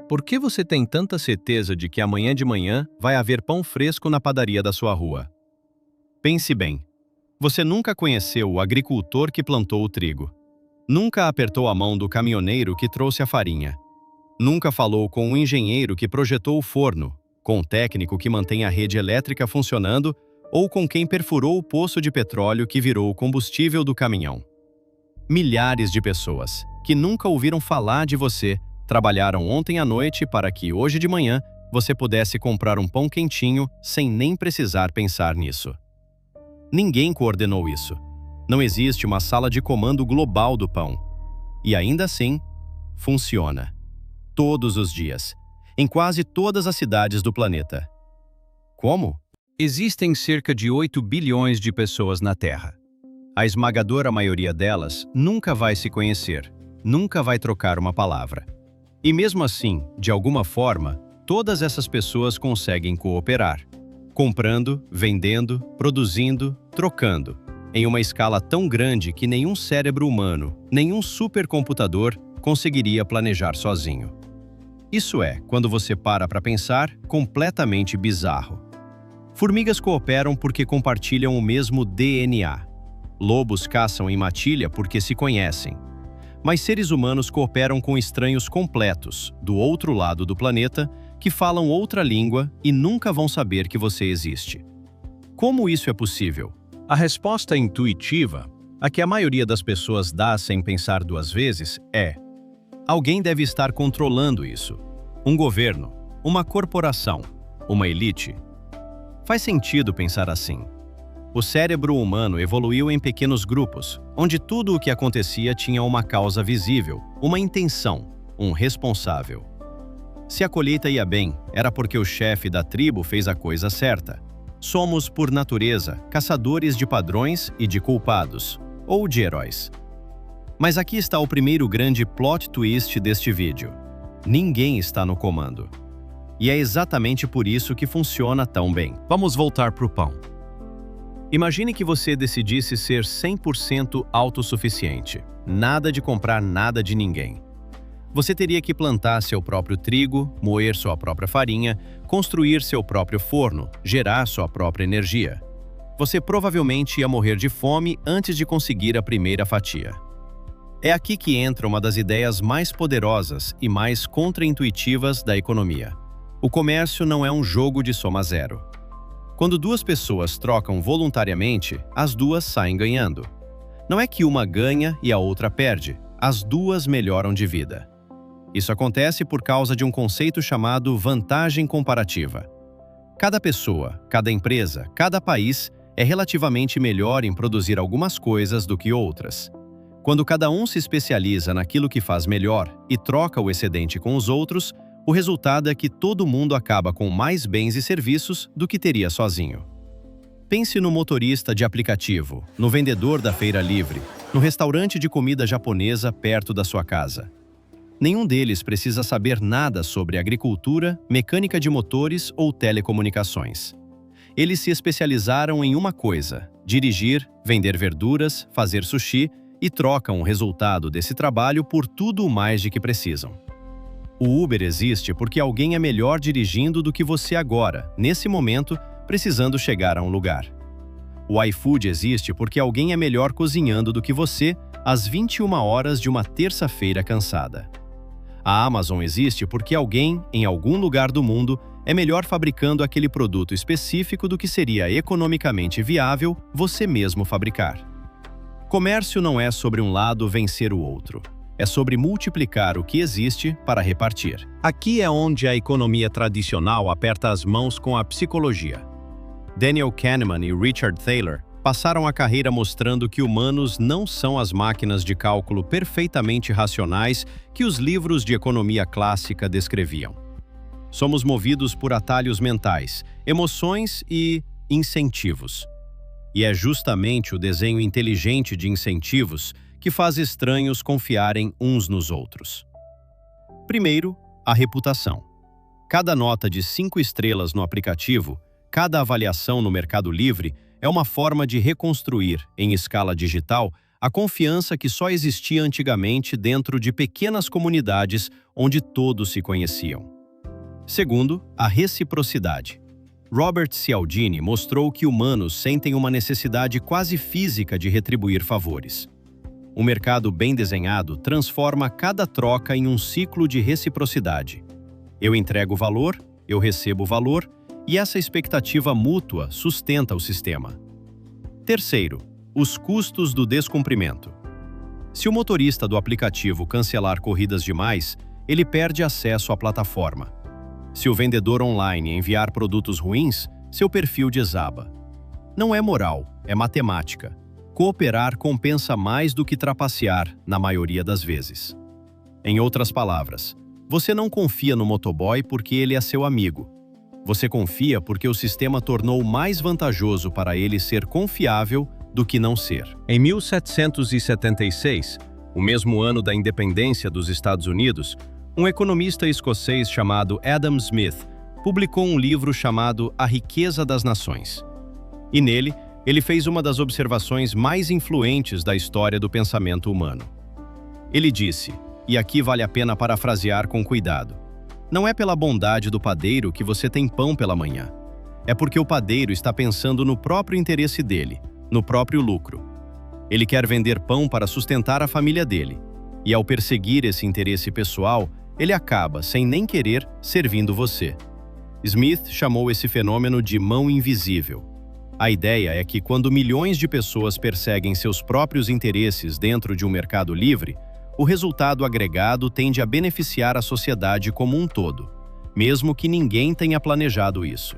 Por que você tem tanta certeza de que amanhã de manhã vai haver pão fresco na padaria da sua rua? Pense bem. Você nunca conheceu o agricultor que plantou o trigo. Nunca apertou a mão do caminhoneiro que trouxe a farinha. Nunca falou com o engenheiro que projetou o forno, com o técnico que mantém a rede elétrica funcionando ou com quem perfurou o poço de petróleo que virou o combustível do caminhão. Milhares de pessoas que nunca ouviram falar de você trabalharam ontem à noite para que hoje de manhã você pudesse comprar um pão quentinho sem nem precisar pensar nisso. Ninguém coordenou isso. Não existe uma sala de comando global do pão. E ainda assim, funciona. Todos os dias, em quase todas as cidades do planeta. Como? Existem cerca de 8 bilhões de pessoas na Terra. A esmagadora maioria delas nunca vai se conhecer, nunca vai trocar uma palavra. E mesmo assim, de alguma forma, todas essas pessoas conseguem cooperar. Comprando, vendendo, produzindo, trocando, em uma escala tão grande que nenhum cérebro humano, nenhum supercomputador conseguiria planejar sozinho. Isso é, quando você para pensar, completamente bizarro. Formigas cooperam porque compartilham o mesmo DNA. Lobos caçam em matilha porque se conhecem. Mas seres humanos cooperam com estranhos completos, do outro lado do planeta, que falam outra língua e nunca vão saber que você existe. Como isso é possível? A resposta intuitiva, a que a maioria das pessoas dá sem pensar duas vezes, é: alguém deve estar controlando isso. Um governo, uma corporação, uma elite. Faz sentido pensar assim. O cérebro humano evoluiu em pequenos grupos, onde tudo o que acontecia tinha uma causa visível, uma intenção, um responsável. Se a colheita ia bem, era porque o chefe da tribo fez a coisa certa. Somos, por natureza, caçadores de padrões e de culpados, ou de heróis. Mas aqui está o primeiro grande plot twist deste vídeo. Ninguém está no comando. E é exatamente por isso que funciona tão bem. Vamos voltar para o pão. Imagine que você decidisse ser 100% autossuficiente. Nada de comprar nada de ninguém. Você teria que plantar seu próprio trigo, moer sua própria farinha, construir seu próprio forno, gerar sua própria energia. Você provavelmente ia morrer de fome antes de conseguir a primeira fatia. É aqui que entra uma das ideias mais poderosas e mais contraintuitivas da economia. O comércio não é um jogo de soma zero. Quando duas pessoas trocam voluntariamente, as duas saem ganhando. Não é que uma ganha e a outra perde, as duas melhoram de vida. Isso acontece por causa de um conceito chamado vantagem comparativa. Cada pessoa, cada empresa, cada país é relativamente melhor em produzir algumas coisas do que outras. Quando cada um se especializa naquilo que faz melhor e troca o excedente com os outros, o resultado é que todo mundo acaba com mais bens e serviços do que teria sozinho. Pense no motorista de aplicativo, no vendedor da feira livre, no restaurante de comida japonesa perto da sua casa. Nenhum deles precisa saber nada sobre agricultura, mecânica de motores ou telecomunicações. Eles se especializaram em uma coisa: dirigir, vender verduras, fazer sushi e trocam o resultado desse trabalho por tudo o mais de que precisam. O Uber existe porque alguém é melhor dirigindo do que você agora, nesse momento, precisando chegar a um lugar. O iFood existe porque alguém é melhor cozinhando do que você, às 21 horas de uma terça-feira cansada. A Amazon existe porque alguém, em algum lugar do mundo, é melhor fabricando aquele produto específico do que seria economicamente viável você mesmo fabricar. Comércio não é sobre um lado vencer o outro. É sobre multiplicar o que existe para repartir. Aqui é onde a economia tradicional aperta as mãos com a psicologia. Daniel Kahneman e Richard Thaler passaram a carreira mostrando que humanos não são as máquinas de cálculo perfeitamente racionais que os livros de economia clássica descreviam. Somos movidos por atalhos mentais, emoções e incentivos. E é justamente o desenho inteligente de incentivos que faz estranhos confiarem uns nos outros. Primeiro, a reputação. Cada nota de 5 estrelas no aplicativo, cada avaliação no Mercado Livre é uma forma de reconstruir, em escala digital, a A confiança que só existia antigamente dentro de pequenas comunidades onde todos se conheciam. Segundo, a reciprocidade. Robert Cialdini mostrou que humanos sentem uma necessidade quase física de retribuir favores. Um mercado bem desenhado transforma cada troca em um ciclo de reciprocidade. Eu entrego valor, eu recebo valor, e essa expectativa mútua sustenta o sistema. Terceiro, os custos do descumprimento. Se o motorista do aplicativo cancelar corridas demais, ele perde acesso à plataforma. Se o vendedor online enviar produtos ruins, seu perfil desaba. Não é moral, é matemática. Cooperar compensa mais do que trapacear, na maioria das vezes. Em outras palavras, você não confia no motoboy porque ele é seu amigo. Você confia porque o sistema tornou mais vantajoso para ele ser confiável do que não ser. Em 1776, o mesmo ano da independência dos Estados Unidos, um economista escocês chamado Adam Smith publicou um livro chamado A Riqueza das Nações. E nele, ele fez uma das observações mais influentes da história do pensamento humano. Ele disse, e aqui vale a pena parafrasear com cuidado, não é pela bondade do padeiro que você tem pão pela manhã. É porque o padeiro está pensando no próprio interesse dele, no próprio lucro. Ele quer vender pão para sustentar a família dele. E ao perseguir esse interesse pessoal, ele acaba, sem nem querer, servindo você. Smith chamou esse fenômeno de mão invisível. A ideia é que quando milhões de pessoas perseguem seus próprios interesses dentro de um mercado livre, o resultado agregado tende a beneficiar a sociedade como um todo, mesmo que ninguém tenha planejado isso.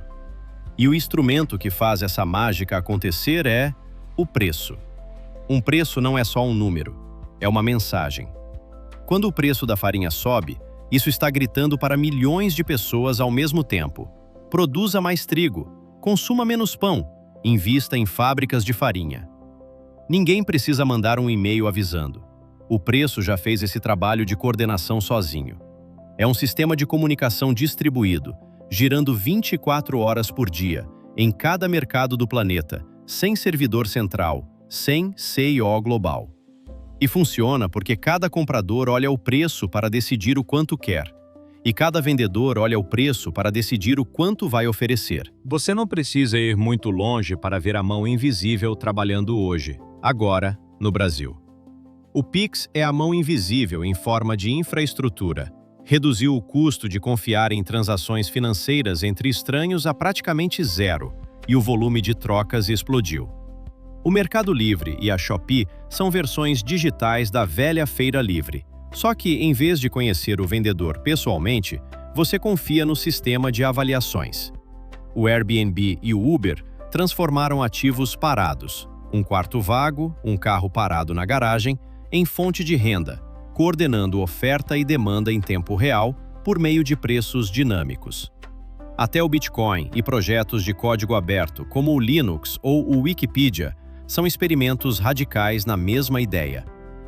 E o instrumento que faz essa mágica acontecer é o preço. Um preço não é só um número, é uma mensagem. Quando o preço da farinha sobe, isso está gritando para milhões de pessoas ao mesmo tempo. Produza mais trigo, consuma menos pão, invista em fábricas de farinha. Ninguém precisa mandar um e-mail avisando. O preço já fez esse trabalho de coordenação sozinho. É um sistema de comunicação distribuído, girando 24 horas por dia, em cada mercado do planeta, sem servidor central, sem CEO global. E funciona porque cada comprador olha o preço para decidir o quanto quer, e cada vendedor olha o preço para decidir o quanto vai oferecer. Você não precisa ir muito longe para ver a mão invisível trabalhando hoje, agora, no Brasil. O Pix é a mão invisível em forma de infraestrutura. Reduziu o custo de confiar em transações financeiras entre estranhos a praticamente zero, e o volume de trocas explodiu. O Mercado Livre e a Shopee são versões digitais da velha Feira Livre. Só que, em vez de conhecer o vendedor pessoalmente, você confia no sistema de avaliações. O Airbnb e o Uber transformaram ativos parados, um quarto vago, um carro parado na garagem, em fonte de renda, coordenando oferta e demanda em tempo real por meio de preços dinâmicos. Até o Bitcoin e projetos de código aberto, como o Linux ou o Wikipedia, são experimentos radicais na mesma ideia.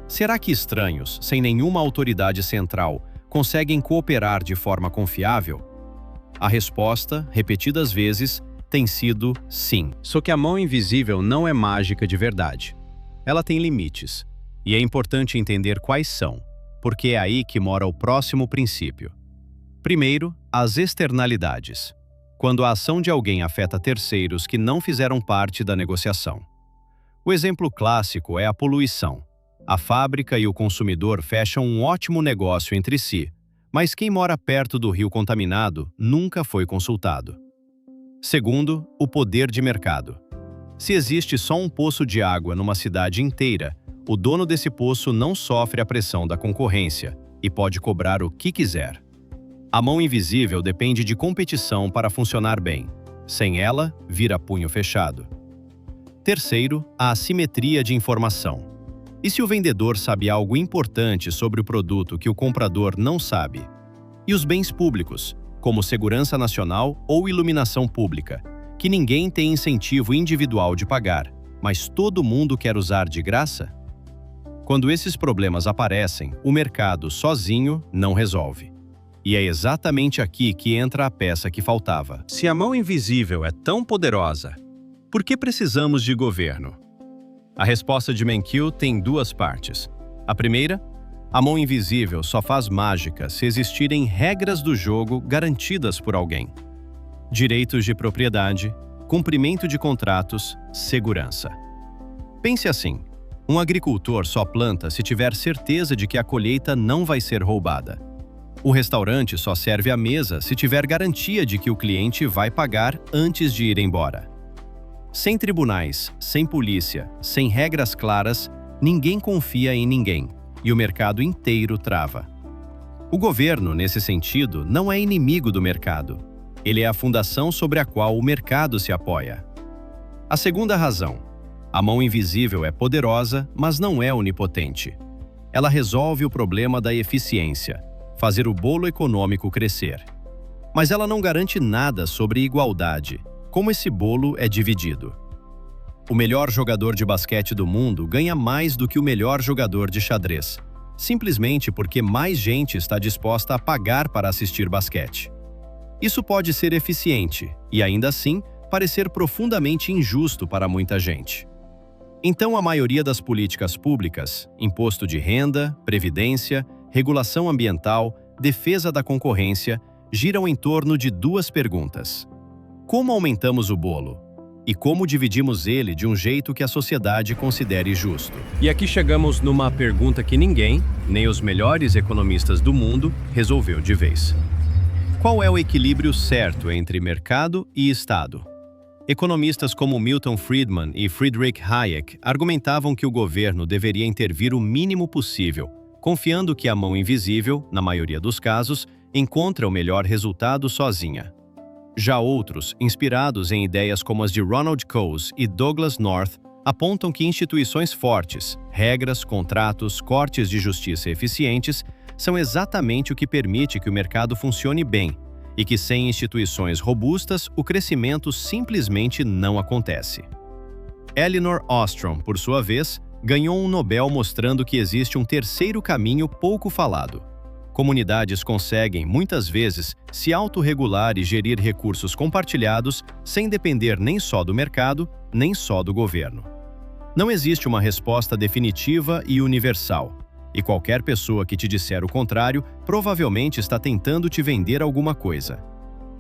Será que estranhos, sem nenhuma autoridade central, conseguem cooperar de forma confiável? A resposta, repetidas vezes, tem sido sim. Só que a mão invisível não é mágica de verdade. Ela tem limites. E é importante entender quais são, porque é aí que mora o próximo princípio. Primeiro, as externalidades. Quando a ação de alguém afeta terceiros que não fizeram parte da negociação. O exemplo clássico é a poluição. A fábrica e o consumidor fecham um ótimo negócio entre si, mas quem mora perto do rio contaminado nunca foi consultado. Segundo, o poder de mercado. Se existe só um poço de água numa cidade inteira, o dono desse poço não sofre a pressão da concorrência e pode cobrar o que quiser. A mão invisível depende de competição para funcionar bem. Sem ela, vira punho fechado. Terceiro, a assimetria de informação. E se o vendedor sabe algo importante sobre o produto que o comprador não sabe? E os bens públicos, como segurança nacional ou iluminação pública, que ninguém tem incentivo individual de pagar, mas todo mundo quer usar de graça? Quando esses problemas aparecem, o mercado sozinho não resolve. E é exatamente aqui que entra a peça que faltava. Se a mão invisível é tão poderosa, por que precisamos de governo? A resposta de Mankiw tem duas partes. A primeira, a mão invisível só faz mágica se existirem regras do jogo garantidas por alguém. Direitos de propriedade, cumprimento de contratos, segurança. Pense assim, um agricultor só planta se tiver certeza de que a colheita não vai ser roubada. O restaurante só serve à mesa se tiver garantia de que o cliente vai pagar antes de ir embora. Sem tribunais, sem polícia, sem regras claras, ninguém confia em ninguém, e o mercado inteiro trava. O governo, nesse sentido, não é inimigo do mercado. Ele é a fundação sobre a qual o mercado se apoia. A segunda razão. A mão invisível é poderosa, mas não é onipotente. Ela resolve o problema da eficiência, fazer o bolo econômico crescer. Mas ela não garante nada sobre igualdade, como esse bolo é dividido. O melhor jogador de basquete do mundo ganha mais do que o melhor jogador de xadrez, simplesmente porque mais gente está disposta a pagar para assistir basquete. Isso pode ser eficiente e, ainda assim, parecer profundamente injusto para muita gente. Então, a maioria das políticas públicas, imposto de renda, previdência, regulação ambiental, defesa da concorrência, giram em torno de duas perguntas. Como aumentamos o bolo? E como dividimos ele de um jeito que a sociedade considere justo? E aqui chegamos numa pergunta que ninguém, nem os melhores economistas do mundo, resolveu de vez. Qual é o equilíbrio certo entre mercado e Estado? Economistas como Milton Friedman e Friedrich Hayek argumentavam que o governo deveria intervir o mínimo possível, confiando que a mão invisível, na maioria dos casos, encontra o melhor resultado sozinha. Já outros, inspirados em ideias como as de Ronald Coase e Douglas North, apontam que instituições fortes, regras, contratos, cortes de justiça eficientes são exatamente o que permite que o mercado funcione bem e que sem instituições robustas o crescimento simplesmente não acontece. Elinor Ostrom, por sua vez, ganhou um Nobel mostrando que existe um terceiro caminho pouco falado. Comunidades conseguem, muitas vezes, se autorregular e gerir recursos compartilhados sem depender nem só do mercado, nem só do governo. Não existe uma resposta definitiva e universal, e qualquer pessoa que te disser o contrário provavelmente está tentando te vender alguma coisa.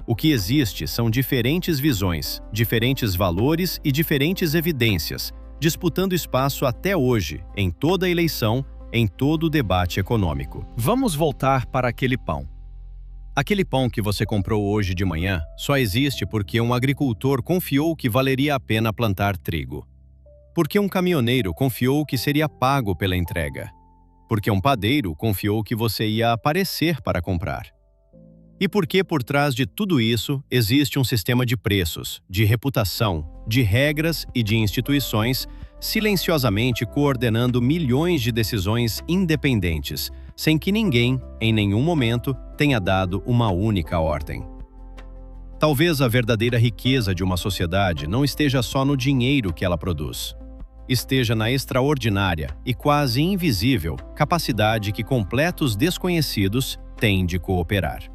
O que existe são diferentes visões, diferentes valores e diferentes evidências, disputando espaço até hoje, em toda eleição, em todo o debate econômico. Vamos voltar para aquele pão. Aquele pão que você comprou hoje de manhã só existe porque um agricultor confiou que valeria a pena plantar trigo. Porque um caminhoneiro confiou que seria pago pela entrega. Porque um padeiro confiou que você ia aparecer para comprar. E porque por trás de tudo isso existe um sistema de preços, de reputação, de regras e de instituições silenciosamente coordenando milhões de decisões independentes, sem que ninguém, em nenhum momento, tenha dado uma única ordem. Talvez a verdadeira riqueza de uma sociedade não esteja só no dinheiro que ela produz. Esteja na extraordinária e quase invisível capacidade que completos desconhecidos têm de cooperar.